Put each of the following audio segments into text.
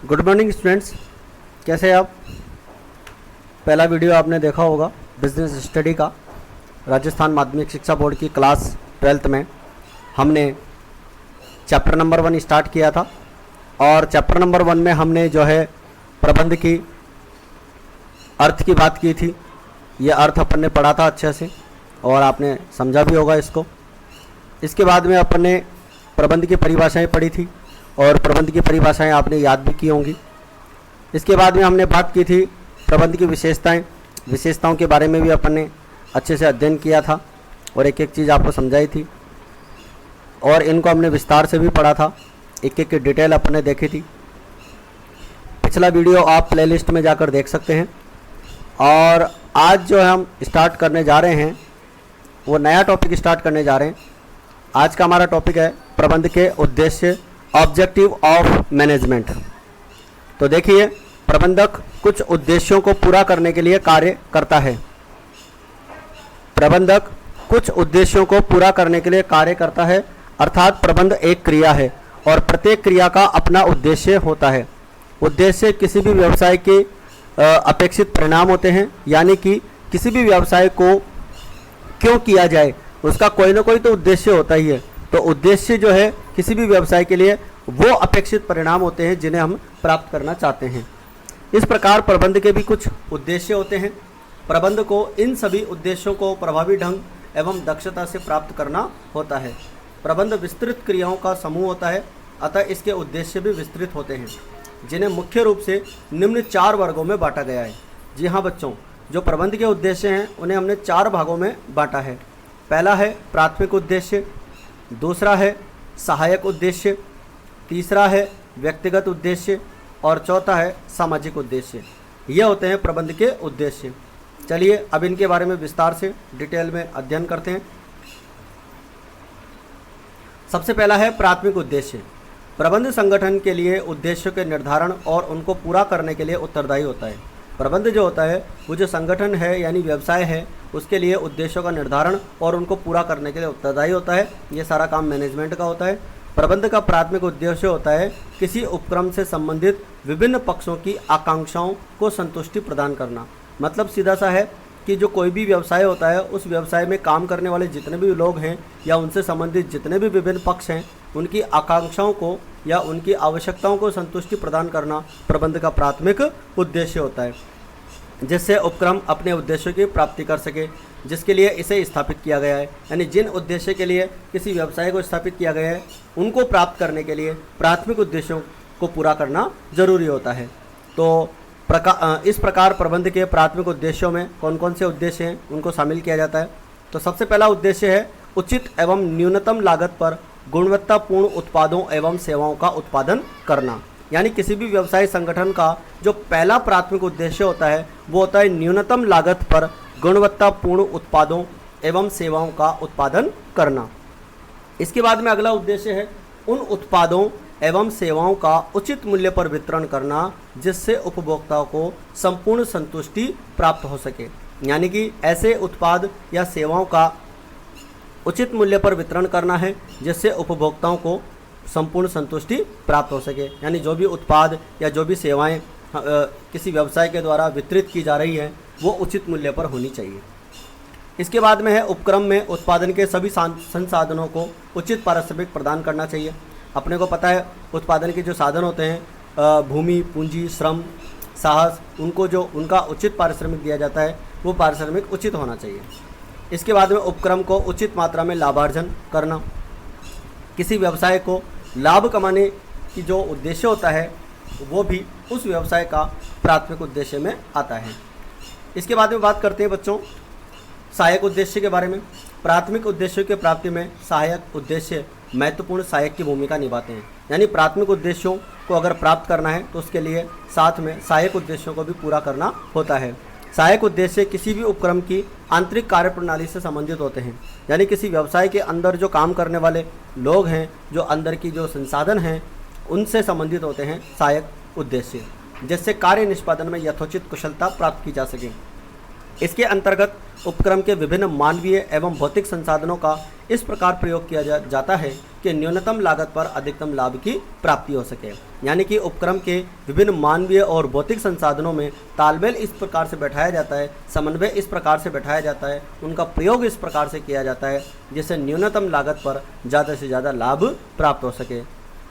Good morning students, कैसे हैं आप। पहला वीडियो आपने देखा होगा बिजनेस स्टडी का। राजस्थान माध्यमिक शिक्षा बोर्ड की क्लास 12th में हमने चैप्टर नंबर 1 स्टार्ट किया था और चैप्टर नंबर 1 में हमने जो है प्रबंध की अर्थ की बात की थी। ये अर्थ अपन ने पढ़ा था अच्छे से और आपने समझा भी होगा इसको। इसके बाद में अपन ने प्रबंध की परिभाषाएं पढ़ी थी और प्रबंध की परिभाषाएं आपने याद भी की होंगी। इसके बाद में हमने बात की थी प्रबंध की विशेषताओं के बारे में भी अपन ने अच्छे से अध्ययन किया था और एक एक चीज़ आपको समझाई थी और इनको हमने विस्तार से भी पढ़ा था। एक एक की डिटेल अपन ने देखी थी। पिछला वीडियो आप प्लेलिस्ट में जाकर देख सकते हैं। और आज जो हम स्टार्ट करने जा रहे हैं वो नया टॉपिक स्टार्ट करने जा रहे हैं। आज का हमारा टॉपिक है प्रबंध के उद्देश्य, ऑब्जेक्टिव ऑफ मैनेजमेंट। तो देखिए, प्रबंधक कुछ उद्देश्यों को पूरा करने के लिए कार्य करता है। प्रबंधक कुछ उद्देश्यों को पूरा करने के लिए कार्य करता है, अर्थात प्रबंध एक क्रिया है और प्रत्येक क्रिया का अपना उद्देश्य होता है। उद्देश्य किसी भी व्यवसाय के अपेक्षित परिणाम होते हैं, यानी कि किसी भी व्यवसाय को क्यों किया जाए उसका कोई ना कोई तो उद्देश्य होता ही है। तो उद्देश्य जो है किसी भी व्यवसाय के लिए वो अपेक्षित परिणाम होते हैं जिन्हें हम प्राप्त करना चाहते हैं। इस प्रकार प्रबंध के भी कुछ उद्देश्य होते हैं। प्रबंध को इन सभी उद्देश्यों को प्रभावी ढंग एवं दक्षता से प्राप्त करना होता है। प्रबंध विस्तृत क्रियाओं का समूह होता है, अतः इसके उद्देश्य भी विस्तृत होते हैं, जिन्हें मुख्य रूप से निम्न 4 वर्गों में बांटा गया है। जी हाँ बच्चों, जो प्रबंध के उद्देश्य हैं उन्हें हमने 4 भागों में बांटा है। पहला है प्राथमिक उद्देश्य, दूसरा है सहायक उद्देश्य, तीसरा है व्यक्तिगत उद्देश्य और चौथा है सामाजिक उद्देश्य। ये होते हैं प्रबंध के उद्देश्य। चलिए अब इनके बारे में विस्तार से डिटेल में अध्ययन करते हैं। सबसे पहला है प्राथमिक उद्देश्य। प्रबंध संगठन के लिए उद्देश्यों के निर्धारण और उनको पूरा करने के लिए उत्तरदायी होता है। प्रबंध जो होता है वो जो संगठन है यानी व्यवसाय है उसके लिए उद्देश्यों का निर्धारण और उनको पूरा करने के लिए उत्तरदायी होता है। ये सारा काम मैनेजमेंट का होता है। प्रबंध का प्राथमिक उद्देश्य होता है किसी उपक्रम से संबंधित विभिन्न पक्षों की आकांक्षाओं को संतुष्टि प्रदान करना। मतलब सीधा सा है कि जो कोई भी व्यवसाय होता है उस व्यवसाय में काम करने वाले जितने भी लोग हैं या उनसे संबंधित जितने भी विभिन्न पक्ष हैं उनकी आकांक्षाओं को या उनकी आवश्यकताओं को संतुष्टि प्रदान करना प्रबंध का प्राथमिक उद्देश्य होता है, जिससे उपक्रम अपने उद्देश्यों की प्राप्ति कर सके, जिसके लिए इसे स्थापित किया गया है। यानी जिन उद्देश्य के लिए किसी व्यवसाय को स्थापित किया गया है उनको प्राप्त करने के लिए प्राथमिक उद्देश्यों को पूरा करना जरूरी होता है। तो इस प्रकार प्रबंध के प्राथमिक उद्देश्यों में कौन कौन से उद्देश्य हैं उनको शामिल किया जाता है। तो सबसे पहला उद्देश्य है उचित एवं न्यूनतम लागत पर गुणवत्तापूर्ण उत्पादों एवं सेवाओं का उत्पादन करना। यानी किसी भी व्यवसाय संगठन का जो पहला प्राथमिक उद्देश्य होता है वो होता है न्यूनतम लागत पर गुणवत्तापूर्ण उत्पादों एवं सेवाओं का उत्पादन करना। इसके बाद में अगला उद्देश्य है उन उत्पादों एवं सेवाओं का उचित मूल्य पर वितरण करना, जिससे उपभोक्ताओं को संपूर्ण संतुष्टि प्राप्त हो सके। यानी कि ऐसे उत्पाद या सेवाओं का उचित मूल्य पर वितरण करना है जिससे उपभोक्ताओं को संपूर्ण संतुष्टि प्राप्त हो सके। यानी जो भी उत्पाद या जो भी सेवाएं किसी व्यवसाय के द्वारा वितरित की जा रही हैं वो उचित मूल्य पर होनी चाहिए। इसके बाद में है उपक्रम में उत्पादन के सभी संसाधनों को उचित पारिश्रमिक प्रदान करना चाहिए। अपने को पता है उत्पादन के जो साधन होते हैं भूमि, पूंजी, श्रम, साहस, उनको जो उनका उचित पारिश्रमिक दिया जाता है वो पारिश्रमिक उचित होना चाहिए। इसके बाद में उपक्रम को उचित मात्रा में लाभार्जन करना। किसी व्यवसाय को लाभ कमाने की जो उद्देश्य होता है वो भी उस व्यवसाय का प्राथमिक उद्देश्य में आता है। इसके बाद में बात करते हैं बच्चों सहायक उद्देश्य के बारे में। प्राथमिक उद्देश्यों की प्राप्ति में सहायक उद्देश्य महत्वपूर्ण सहायक की भूमिका निभाते हैं। यानी प्राथमिक उद्देश्यों को अगर प्राप्त करना है तो उसके लिए साथ में सहायक उद्देश्यों को भी पूरा करना होता है। सहायक उद्देश्य किसी भी उपक्रम की आंतरिक कार्यप्रणाली से संबंधित होते हैं। यानी किसी व्यवसाय के अंदर जो काम करने वाले लोग हैं, जो अंदर की जो संसाधन हैं उनसे संबंधित होते हैं सहायक उद्देश्य, जिससे कार्य निष्पादन में यथोचित कुशलता प्राप्त की जा सके। इसके अंतर्गत उपक्रम के विभिन्न मानवीय एवं भौतिक संसाधनों का इस प्रकार प्रयोग किया जाता है कि न्यूनतम लागत पर अधिकतम लाभ की प्राप्ति हो सके। यानी कि उपक्रम के विभिन्न मानवीय और भौतिक संसाधनों में तालमेल इस प्रकार से बैठाया जाता है, समन्वय इस प्रकार से बैठाया जाता है, उनका प्रयोग इस प्रकार से किया जाता है जिससे न्यूनतम लागत पर ज़्यादा से ज़्यादा लाभ प्राप्त हो सके।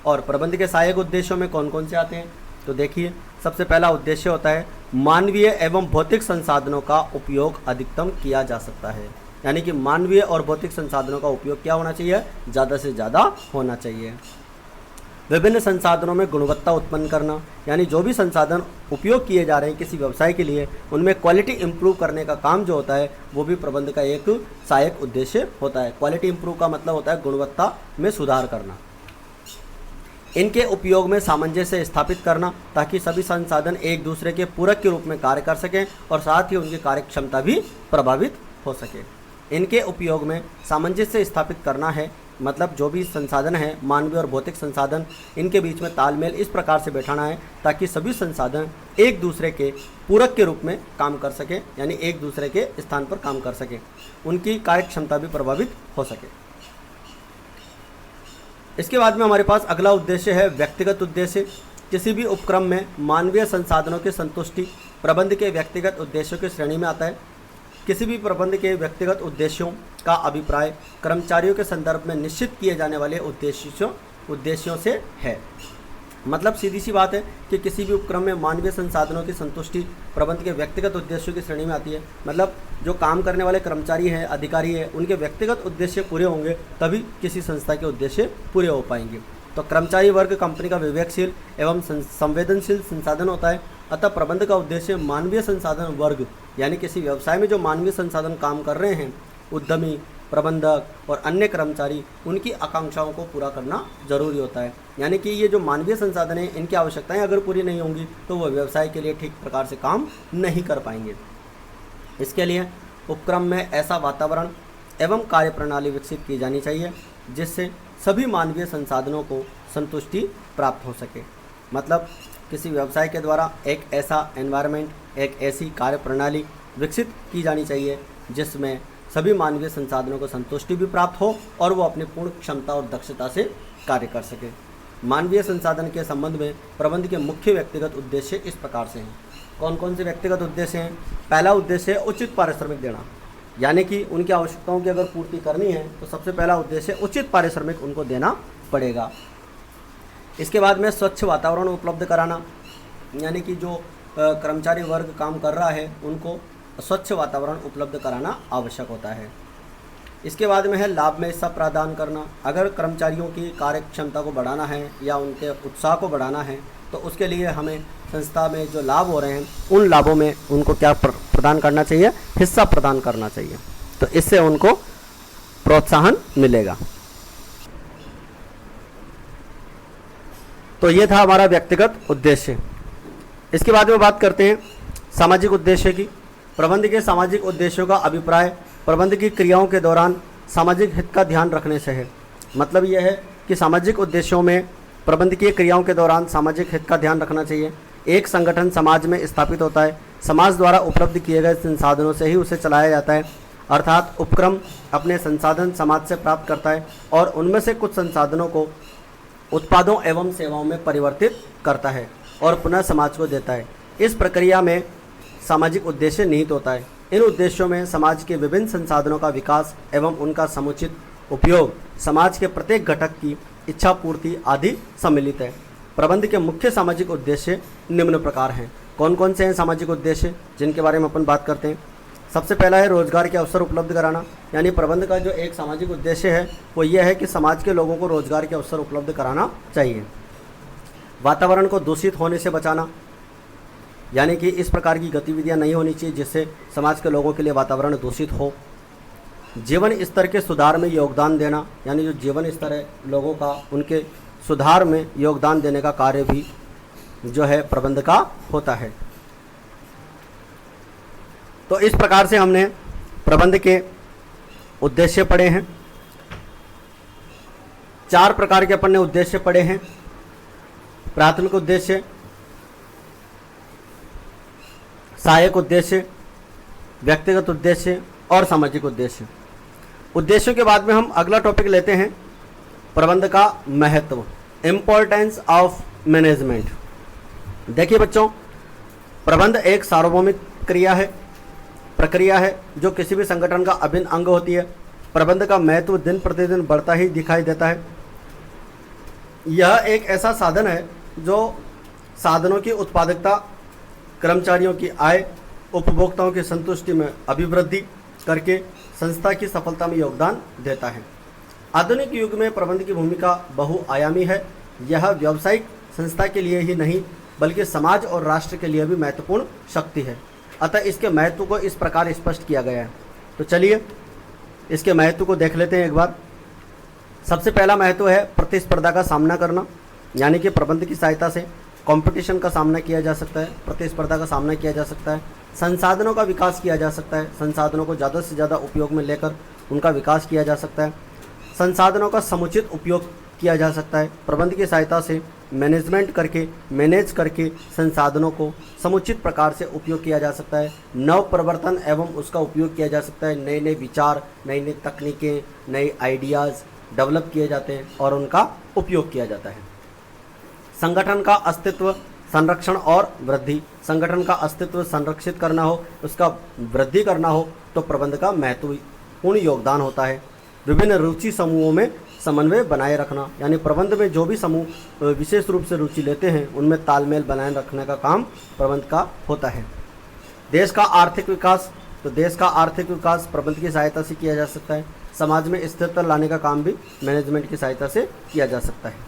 और प्रबंध के सहायक उद्देश्यों में कौन कौन से आते हैं, तो देखिए, सबसे पहला उद्देश्य होता है मानवीय एवं भौतिक संसाधनों का उपयोग अधिकतम किया जा सकता है। यानी कि मानवीय और भौतिक संसाधनों का उपयोग क्या होना चाहिए, ज़्यादा से ज़्यादा होना चाहिए। विभिन्न संसाधनों में गुणवत्ता उत्पन्न करना, यानी जो भी संसाधन उपयोग किए जा रहे हैं किसी व्यवसाय के लिए, उनमें क्वालिटी इंप्रूव करने का काम जो होता है वो भी प्रबंध का एक सहायक उद्देश्य होता है। क्वालिटी इंप्रूव का मतलब होता है गुणवत्ता में सुधार करना। इनके उपयोग में सामंजस्य स्थापित करना ताकि सभी संसाधन एक दूसरे के पूरक के रूप में कार्य कर सकें और साथ ही उनकी कार्यक्षमता भी प्रभावित हो सके। इनके उपयोग में सामंजस्य स्थापित करना है मतलब जो भी संसाधन है, मानवीय और भौतिक संसाधन, इनके बीच में तालमेल इस प्रकार से बैठाना है ताकि सभी संसाधन एक दूसरे के पूरक के रूप में काम कर सके, यानी एक दूसरे के स्थान पर काम कर सके, उनकी कार्यक्षमता भी प्रभावित हो सके। इसके बाद में हमारे पास अगला उद्देश्य है व्यक्तिगत उद्देश्य। किसी भी उपक्रम में मानवीय संसाधनों की संतुष्टि प्रबंध के व्यक्तिगत उद्देश्यों की श्रेणी में आता है। किसी भी प्रबंध के व्यक्तिगत उद्देश्यों का अभिप्राय कर्मचारियों के संदर्भ में निश्चित किए जाने वाले उद्देश्यों से है। मतलब सीधी सी बात है कि किसी भी उपक्रम में मानवीय संसाधनों की संतुष्टि प्रबंध के व्यक्तिगत उद्देश्यों की श्रेणी में आती है। मतलब जो काम करने वाले कर्मचारी हैं, अधिकारी हैं, उनके व्यक्तिगत उद्देश्य पूरे होंगे तभी किसी संस्था के उद्देश्य पूरे हो पाएंगे। तो कर्मचारी वर्ग कंपनी का विवेकशील एवं संवेदनशील संसाधन होता है। अतः प्रबंध का उद्देश्य मानवीय संसाधन वर्ग, यानी किसी व्यवसाय में जो मानवीय संसाधन काम कर रहे हैं, उद्यमी, प्रबंधक और अन्य कर्मचारी, उनकी आकांक्षाओं को पूरा करना जरूरी होता है। यानी कि ये जो मानवीय संसाधन हैं, इनकी आवश्यकताएं अगर पूरी नहीं होंगी तो वह व्यवसाय के लिए ठीक प्रकार से काम नहीं कर पाएंगे। इसके लिए उपक्रम में ऐसा वातावरण एवं कार्यप्रणाली विकसित की जानी चाहिए जिससे सभी मानवीय संसाधनों को संतुष्टि प्राप्त हो सके। मतलब किसी व्यवसाय के द्वारा एक ऐसा एनवायरनमेंट, एक ऐसी कार्यप्रणाली विकसित की जानी चाहिए जिसमें सभी मानवीय संसाधनों को संतुष्टि भी प्राप्त हो और वो अपनी पूर्ण क्षमता और दक्षता से कार्य कर सके। मानवीय संसाधन के संबंध में प्रबंध के मुख्य व्यक्तिगत उद्देश्य इस प्रकार से हैं। कौन कौन से व्यक्तिगत उद्देश्य हैं? पहला उद्देश्य है उचित पारिश्रमिक देना, यानी कि उनकी आवश्यकताओं की अगर पूर्ति करनी है तो सबसे पहला उद्देश्य उचित पारिश्रमिक उनको देना पड़ेगा। इसके बाद में स्वच्छ वातावरण उपलब्ध कराना, यानी कि जो कर्मचारी वर्ग काम कर रहा है उनको स्वच्छ वातावरण उपलब्ध कराना आवश्यक होता है। इसके बाद में है लाभ में हिस्सा प्रदान करना। अगर कर्मचारियों की कार्य क्षमता को बढ़ाना है या उनके उत्साह को बढ़ाना है तो उसके लिए हमें संस्था में जो लाभ हो रहे हैं उन लाभों में उनको क्या प्रदान करना चाहिए? हिस्सा प्रदान करना चाहिए। तो इससे उनको प्रोत्साहन मिलेगा। तो ये था हमारा व्यक्तिगत उद्देश्य। इसके बाद में बात करते हैं सामाजिक उद्देश्य की। प्रबंध के सामाजिक उद्देश्यों का अभिप्राय प्रबंध की क्रियाओं के दौरान सामाजिक हित का ध्यान रखने से है। मतलब यह है कि सामाजिक उद्देश्यों में प्रबंधकीय क्रियाओं के दौरान सामाजिक हित का ध्यान रखना चाहिए। एक संगठन समाज में स्थापित होता है, समाज द्वारा उपलब्ध किए गए संसाधनों से ही उसे चलाया जाता है। अर्थात उपक्रम अपने संसाधन समाज से प्राप्त करता है और उनमें से कुछ संसाधनों को उत्पादों एवं सेवाओं में परिवर्तित करता है और पुनः समाज को देता है। इस प्रक्रिया में सामाजिक उद्देश्य निहित होता है। इन उद्देश्यों में समाज के विभिन्न संसाधनों का विकास एवं उनका समुचित उपयोग, समाज के प्रत्येक घटक की इच्छा पूर्ति आदि सम्मिलित है। प्रबंध के मुख्य सामाजिक उद्देश्य निम्न प्रकार हैं। कौन कौन से हैं सामाजिक उद्देश्य जिनके बारे में अपन बात करते हैं? सबसे पहला है रोजगार के अवसर उपलब्ध कराना। यानी प्रबंध का जो एक सामाजिक उद्देश्य है वो यह है कि समाज के लोगों को रोजगार के अवसर उपलब्ध कराना चाहिए। वातावरण को दूषित होने से बचाना, यानी कि इस प्रकार की गतिविधियां नहीं होनी चाहिए जिससे समाज के लोगों के लिए वातावरण दूषित हो। जीवन स्तर के सुधार में योगदान देना, यानी जो जीवन स्तर है लोगों का, उनके सुधार में योगदान देने का कार्य भी जो है प्रबंध का होता है। तो इस प्रकार से हमने प्रबंध के उद्देश्य पढ़े हैं। 4 प्रकार के अपन ने उद्देश्य पढ़े हैं। प्राथमिक उद्देश्य, सहायक उद्देश्य, व्यक्तिगत उद्देश्य और सामाजिक उद्देश्य। उद्देश्यों के बाद में हम अगला टॉपिक लेते हैं प्रबंध का महत्व, इम्पोर्टेंस ऑफ मैनेजमेंट। देखिए बच्चों, प्रबंध एक सार्वभौमिक प्रक्रिया है जो किसी भी संगठन का अभिन्न अंग होती है। प्रबंध का महत्व दिन प्रतिदिन बढ़ता ही दिखाई देता है। यह एक ऐसा साधन है जो साधनों की उत्पादकता, कर्मचारियों की आय, उपभोक्ताओं की संतुष्टि में अभिवृद्धि करके संस्था की सफलता में योगदान देता है। आधुनिक युग में प्रबंध की भूमिका बहुआयामी है। यह व्यावसायिक संस्था के लिए ही नहीं बल्कि समाज और राष्ट्र के लिए भी महत्वपूर्ण शक्ति है। अतः इसके महत्व को इस प्रकार स्पष्ट किया गया है। तो चलिए इसके महत्व को देख लेते हैं एक बार। सबसे पहला महत्व है प्रतिस्पर्धा का सामना करना, यानी कि प्रबंध की सहायता से कंपटीशन का सामना किया जा सकता है, प्रतिस्पर्धा का सामना किया जा सकता है, संसाधनों का विकास किया जा सकता है, संसाधनों को ज़्यादा से ज़्यादा उपयोग में लेकर उनका विकास किया जा सकता है, संसाधनों का समुचित उपयोग किया जा सकता है। प्रबंध की सहायता से मैनेज करके संसाधनों को समुचित प्रकार से उपयोग किया जा सकता है। नव प्रवर्तन एवं उसका उपयोग किया जा सकता है। नए नए विचार, नई नई तकनीकें, नए आइडियाज़ डेवलप किए जाते हैं और उनका उपयोग किया जाता है। संगठन का अस्तित्व, संरक्षण और वृद्धि। संगठन का अस्तित्व संरक्षित करना हो, उसका वृद्धि करना हो तो प्रबंध का महत्वपूर्ण योगदान होता है। विभिन्न रुचि समूहों में समन्वय बनाए रखना, यानी प्रबंध में जो भी समूह विशेष रूप से रुचि लेते हैं उनमें तालमेल बनाए रखने का काम प्रबंध का होता है। देश का आर्थिक विकास, तो देश का आर्थिक विकास प्रबंध की सहायता से किया जा सकता है। समाज में स्थिरता लाने का काम भी मैनेजमेंट की सहायता से किया जा सकता है।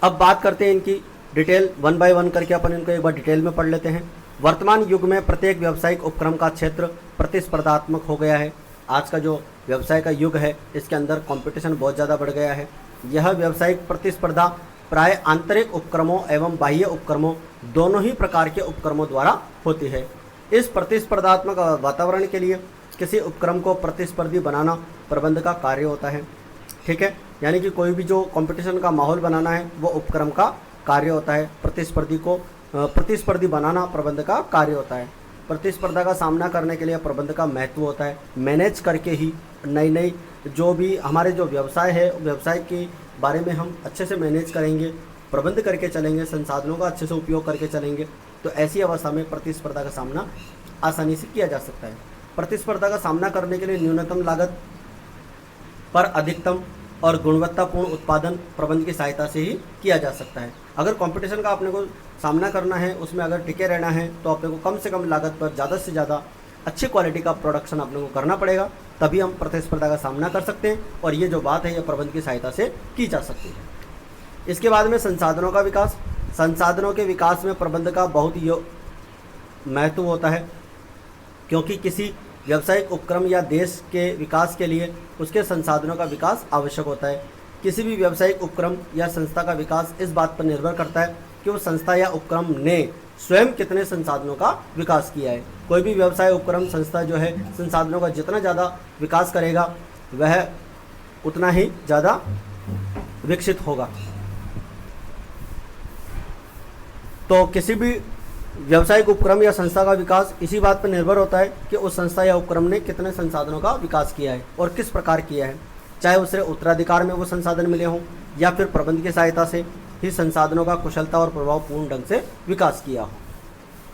अब बात करते हैं इनकी डिटेल, वन बाय वन करके अपन इनको एक बार डिटेल में पढ़ लेते हैं। वर्तमान युग में प्रत्येक व्यावसायिक उपक्रम का क्षेत्र प्रतिस्पर्धात्मक हो गया है। आज का जो व्यवसाय का युग है इसके अंदर कंपटीशन बहुत ज़्यादा बढ़ गया है। यह व्यावसायिक प्रतिस्पर्धा प्राय आंतरिक उपक्रमों एवं बाह्य उपक्रमों दोनों ही प्रकार के उपक्रमों द्वारा होती है। इस प्रतिस्पर्धात्मक वातावरण के लिए किसी उपक्रम को प्रतिस्पर्धी बनाना प्रबंध का कार्य होता है। ठीक है, यानी कि कोई भी जो कंपटीशन का माहौल बनाना है वो उपक्रम का कार्य होता है। प्रतिस्पर्धी बनाना प्रबंध का कार्य होता है। प्रतिस्पर्धा का सामना करने के लिए प्रबंध का महत्व होता है। मैनेज करके ही नई जो भी हमारे जो व्यवसाय है, व्यवसाय के बारे में हम अच्छे से मैनेज करेंगे, प्रबंध करके चलेंगे, संसाधनों का अच्छे से उपयोग करके चलेंगे, तो ऐसी अवस्था में प्रतिस्पर्धा का सामना आसानी से किया जा सकता है। प्रतिस्पर्धा का सामना करने के लिए न्यूनतम लागत पर अधिकतम और गुणवत्तापूर्ण उत्पादन प्रबंध की सहायता से ही किया जा सकता है। अगर कंपटीशन का अपने को सामना करना है, उसमें अगर टिके रहना है तो अपने को कम से कम लागत पर ज़्यादा से ज़्यादा अच्छी क्वालिटी का प्रोडक्शन अपने को करना पड़ेगा, तभी हम प्रतिस्पर्धा का सामना कर सकते हैं। और ये जो बात है ये प्रबंध की सहायता से की जा सकती है। इसके बाद में संसाधनों का विकास। संसाधनों के विकास में प्रबंध का बहुत ही महत्व होता है, क्योंकि किसी व्यावसायिक उपक्रम या देश के विकास के लिए उसके संसाधनों का विकास आवश्यक होता है। किसी भी व्यावसायिक उपक्रम या संस्था का विकास इस बात पर निर्भर करता है कि वो संस्था या उपक्रम ने स्वयं कितने संसाधनों का विकास किया है। कोई भी व्यवसाय उपक्रम संस्था जो है संसाधनों का जितना ज़्यादा विकास करेगा वह उतना ही ज़्यादा विकसित होगा। तो किसी भी व्यावसायिक उपक्रम या संस्था का विकास इसी बात पर निर्भर होता है कि उस संस्था या उपक्रम ने कितने संसाधनों का विकास किया है और किस प्रकार किया है, चाहे उसे उत्तराधिकार में वो संसाधन मिले हों या फिर प्रबंध की सहायता से ही संसाधनों का कुशलता और प्रभावपूर्ण ढंग से विकास किया हो।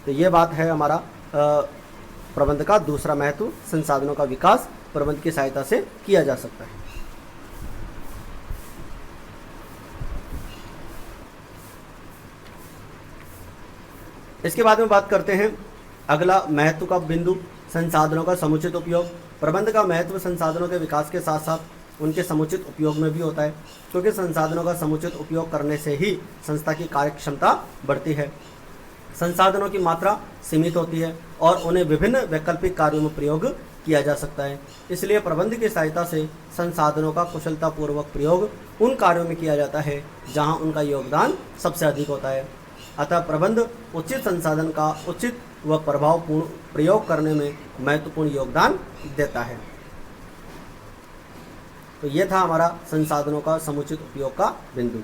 तो ये बात है हमारा प्रबंध का दूसरा महत्व, संसाधनों का विकास प्रबंध की सहायता से किया जा सकता है। इसके बाद में बात करते हैं अगला महत्व का बिंदु, संसाधनों का समुचित उपयोग। प्रबंध का महत्व संसाधनों के विकास के साथ साथ उनके समुचित उपयोग में भी होता है, क्योंकि संसाधनों का समुचित उपयोग करने से ही संस्था की कार्यक्षमता बढ़ती है। संसाधनों की मात्रा सीमित होती है और उन्हें विभिन्न वैकल्पिक कार्यों में प्रयोग किया जा सकता है। इसलिए प्रबंध की सहायता से संसाधनों का कुशलतापूर्वक प्रयोग उन कार्यों में किया जाता है जहां उनका योगदान सबसे अधिक होता है। अतः प्रबंध उचित संसाधन का उचित व प्रभावपूर्ण प्रयोग करने में महत्वपूर्ण योगदान देता है। तो यह था हमारा संसाधनों का समुचित उपयोग का बिंदु।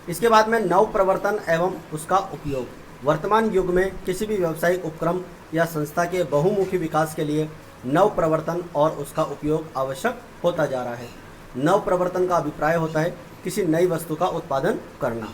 इसके बाद में नव प्रवर्तन एवं उसका उपयोग। वर्तमान युग में किसी भी व्यावसायिक उपक्रम या संस्था के बहुमुखी विकास के लिए नव प्रवर्तन और उसका उपयोग आवश्यक होता जा रहा है। नव प्रवर्तन का अभिप्राय होता है किसी नई वस्तु का उत्पादन करना,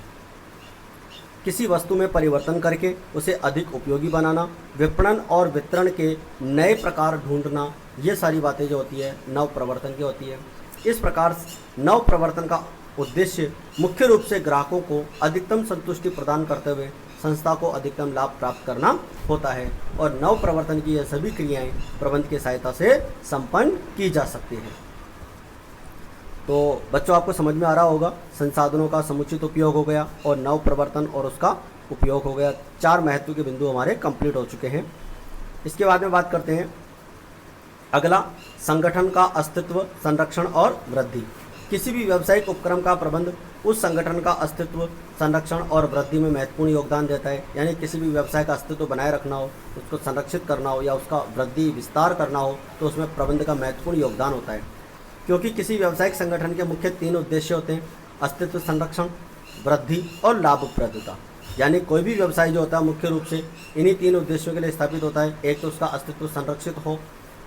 किसी वस्तु में परिवर्तन करके उसे अधिक उपयोगी बनाना, विपणन और वितरण के नए प्रकार ढूंढना, ये सारी बातें जो होती है नव प्रवर्तन की होती है। इस प्रकार नव प्रवर्तन का उद्देश्य मुख्य रूप से ग्राहकों को अधिकतम संतुष्टि प्रदान करते हुए संस्था को अधिकतम लाभ प्राप्त करना होता है और नव प्रवर्तन की यह सभी क्रियाएं प्रबंध की सहायता से संपन्न की जा सकती हैं। तो बच्चों आपको समझ में आ रहा होगा, संसाधनों का समुचित उपयोग हो गया और नव प्रवर्तन और उसका उपयोग हो गया। 4 महत्व के बिंदु हमारे कंप्लीट हो चुके हैं। इसके बाद में बात करते हैं अगला, संगठन का अस्तित्व, संरक्षण और वृद्धि। किसी भी व्यावसायिक उपक्रम का प्रबंध उस संगठन का अस्तित्व, संरक्षण और वृद्धि में महत्वपूर्ण योगदान देता है। यानी किसी भी व्यवसाय का अस्तित्व बनाए रखना हो, उसको संरक्षित करना हो या उसका वृद्धि विस्तार करना हो तो उसमें प्रबंध का महत्वपूर्ण योगदान होता है। क्योंकि किसी व्यावसायिक संगठन के मुख्य 3 उद्देश्य होते हैं, अस्तित्व, संरक्षण, वृद्धि और लाभप्रदता। यानी कोई भी व्यवसाय जो होता है मुख्य रूप से इन्हीं 3 उद्देश्यों के लिए स्थापित होता है। एक तो उसका अस्तित्व संरक्षित हो,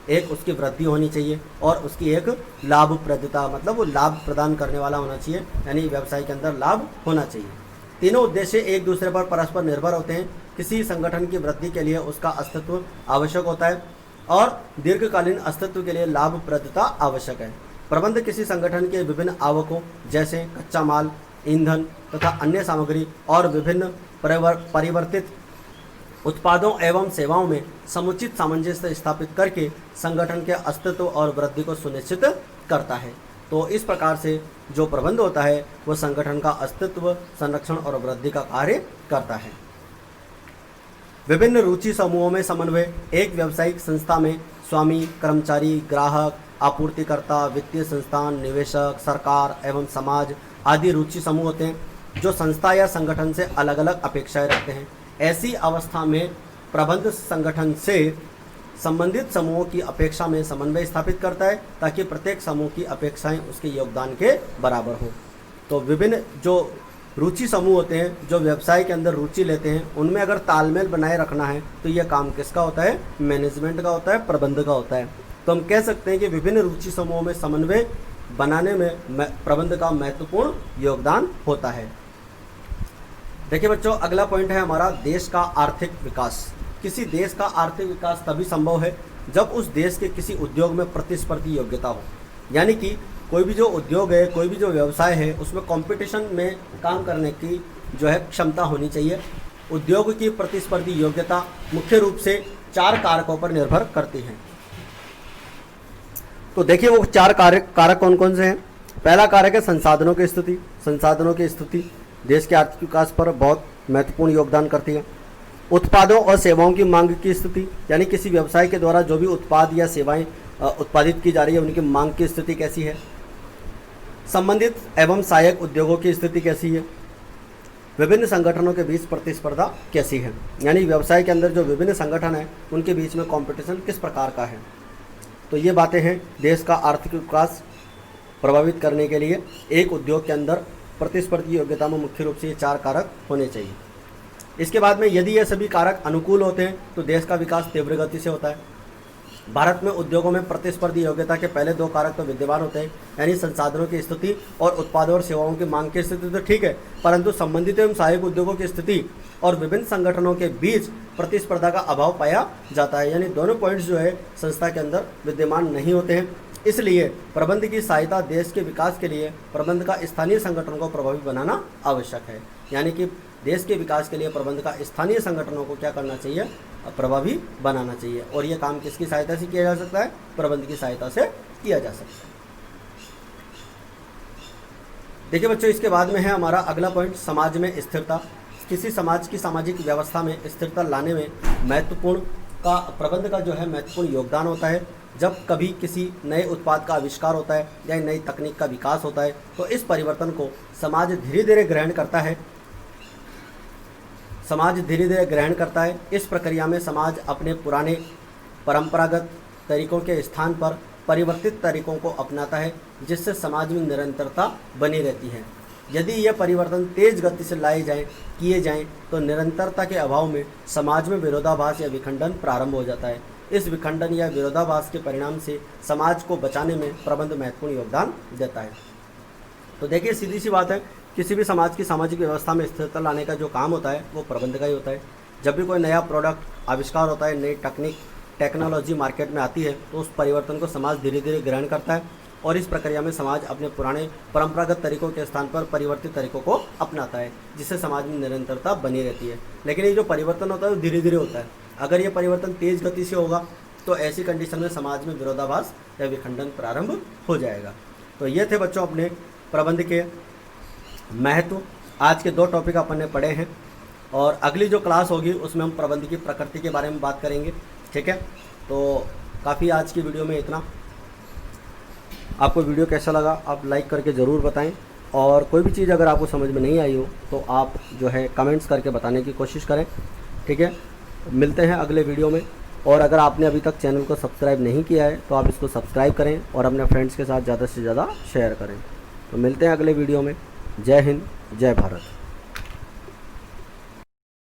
एक उसकी वृद्धि होनी चाहिए और उसकी एक लाभप्रदता, मतलब वो लाभ प्रदान करने वाला होना चाहिए, यानी व्यवसाय के अंदर लाभ होना चाहिए। तीनों उद्देश्य एक दूसरे पर परस्पर निर्भर होते हैं। किसी संगठन की वृद्धि के लिए उसका अस्तित्व आवश्यक होता है और दीर्घकालीन अस्तित्व के लिए लाभप्रदता आवश्यक है। प्रबंध किसी संगठन के विभिन्न आवकों जैसे कच्चा माल, ईंधन तथा अन्य सामग्री और विभिन्न परिवर्तित उत्पादों एवं सेवाओं में समुचित सामंजस्य स्थापित करके संगठन के अस्तित्व और वृद्धि को सुनिश्चित करता है। तो इस प्रकार से जो प्रबंध होता है वह संगठन का अस्तित्व, संरक्षण और वृद्धि का कार्य करता है। विभिन्न रुचि समूहों में समन्वय। एक व्यावसायिक संस्था में स्वामी, कर्मचारी, ग्राहक, आपूर्तिकर्ता, वित्तीय संस्थान, निवेशक, सरकार एवं समाज आदि रुचि समूह होते हैं जो संस्था या संगठन से अलग अलग अपेक्षाएं रखते हैं। ऐसी अवस्था में प्रबंध संगठन से संबंधित समूहों की अपेक्षा में समन्वय स्थापित करता है ताकि प्रत्येक समूह की अपेक्षाएं उसके योगदान के बराबर हो। तो विभिन्न जो रुचि समूह होते हैं जो व्यवसाय के अंदर रुचि लेते हैं उनमें अगर तालमेल बनाए रखना है तो यह काम किसका होता है? मैनेजमेंट का होता है, प्रबंध का होता है। तो हम कह सकते हैं कि विभिन्न रुचि समूहों में समन्वय बनाने में प्रबंध का महत्वपूर्ण योगदान होता है। देखिए बच्चों, अगला पॉइंट है हमारा देश का आर्थिक विकास। किसी देश का आर्थिक विकास तभी संभव है जब उस देश के किसी उद्योग में प्रतिस्पर्धी योग्यता हो। यानी कि कोई भी जो उद्योग है, कोई भी जो व्यवसाय है उसमें कंपटीशन में काम करने की जो है क्षमता होनी चाहिए। उद्योग की प्रतिस्पर्धी योग्यता मुख्य रूप से 4 कारकों पर निर्भर करती है। तो देखिए वो 4 कारक कौन कौन से हैं। पहला कारक है संसाधनों की स्थिति। संसाधनों की स्थिति देश के आर्थिक विकास पर बहुत महत्वपूर्ण योगदान करती है। उत्पादों और सेवाओं की मांग की स्थिति, यानी किसी व्यवसाय के द्वारा जो भी उत्पाद या सेवाएं उत्पादित की जा रही है उनकी मांग की स्थिति कैसी है। संबंधित एवं सहायक उद्योगों की स्थिति कैसी है। विभिन्न संगठनों के बीच प्रतिस्पर्धा कैसी है, यानी व्यवसाय के अंदर जो विभिन्न संगठन हैं उनके बीच में कंपटीशन किस प्रकार का है। तो ये बातें हैं देश का आर्थिक विकास प्रभावित करने के लिए एक उद्योग के अंदर प्रतिस्पर्धी योग्यता में मुख्य रूप से ये 4 कारक होने चाहिए। इसके बाद में यदि ये सभी कारक अनुकूल होते हैं तो देश का विकास तीव्र गति से होता है। भारत में उद्योगों में प्रतिस्पर्धी योग्यता के पहले 2 कारक तो विद्यमान होते हैं, यानी संसाधनों की स्थिति और उत्पादों और सेवाओं की मांग की स्थिति तो ठीक है, परंतु संबंधित एवं सहायक उद्योगों की स्थिति और विभिन्न संगठनों के बीच प्रतिस्पर्धा का अभाव पाया जाता है। यानी दोनों पॉइंट्स जो है संस्था के अंदर विद्यमान नहीं होते हैं। इसलिए प्रबंध की सहायता देश के विकास के लिए प्रबंध का स्थानीय संगठन को प्रभावी बनाना आवश्यक है। यानी कि देश के विकास के लिए प्रबंध का स्थानीय संगठनों को क्या करना चाहिए? प्रभावी बनाना चाहिए। और यह काम किसकी सहायता से किया जा सकता है? प्रबंध की सहायता से किया जा सकता है। देखिए बच्चों, इसके बाद में है हमारा अगला पॉइंट समाज में स्थिरता। किसी समाज की सामाजिक व्यवस्था में स्थिरता लाने में महत्वपूर्ण का प्रबंध का जो है महत्वपूर्ण योगदान होता है। जब कभी किसी नए उत्पाद का आविष्कार होता है या नई तकनीक का विकास होता है तो इस परिवर्तन को समाज धीरे धीरे ग्रहण करता है। इस प्रक्रिया में समाज अपने पुराने परंपरागत तरीकों के स्थान पर परिवर्तित तरीकों को अपनाता है, जिससे समाज में निरंतरता बनी रहती है। यदि ये परिवर्तन तेज गति से किए जाएं तो निरंतरता के अभाव में समाज में विरोधाभास या विखंडन प्रारंभ हो जाता है। इस विखंडन या विरोधाभास के परिणाम से समाज को बचाने में प्रबंध महत्वपूर्ण योगदान देता है। तो देखिए, सीधी सी बात है, किसी भी समाज की सामाजिक व्यवस्था में स्थिरता लाने का जो काम होता है वो प्रबंध का ही होता है। जब भी कोई नया प्रोडक्ट आविष्कार होता है, नई टेक्नोलॉजी मार्केट में आती है, तो उस परिवर्तन को समाज धीरे धीरे ग्रहण करता है और इस प्रक्रिया में समाज अपने पुराने परंपरागत तरीकों के स्थान पर परिवर्तित तरीकों को अपनाता है, जिससे समाज में निरंतरता बनी रहती है। लेकिन ये जो परिवर्तन होता है वो धीरे धीरे होता है। अगर ये परिवर्तन तेज गति से होगा तो ऐसी कंडीशन में समाज में विरोधाभास या विखंडन प्रारंभ हो जाएगा। तो ये थे बच्चों अपने प्रबंध के महत्व। आज के 2 टॉपिक अपन ने पढ़े हैं और अगली जो क्लास होगी उसमें हम प्रबंध की प्रकृति के बारे में बात करेंगे। ठीक है, तो काफ़ी आज की वीडियो में इतना। आपको वीडियो कैसा लगा आप लाइक करके ज़रूर बताएं, और कोई भी चीज़ अगर आपको समझ में नहीं आई हो तो आप जो है कमेंट्स करके बताने की कोशिश करें। ठीक है, मिलते हैं अगले वीडियो में। और अगर आपने अभी तक चैनल को सब्सक्राइब नहीं किया है तो आप इसको सब्सक्राइब करें और अपने फ्रेंड्स के साथ ज़्यादा से ज़्यादा शेयर करें। तो मिलते हैं अगले वीडियो में। जय हिंद, जय भारत।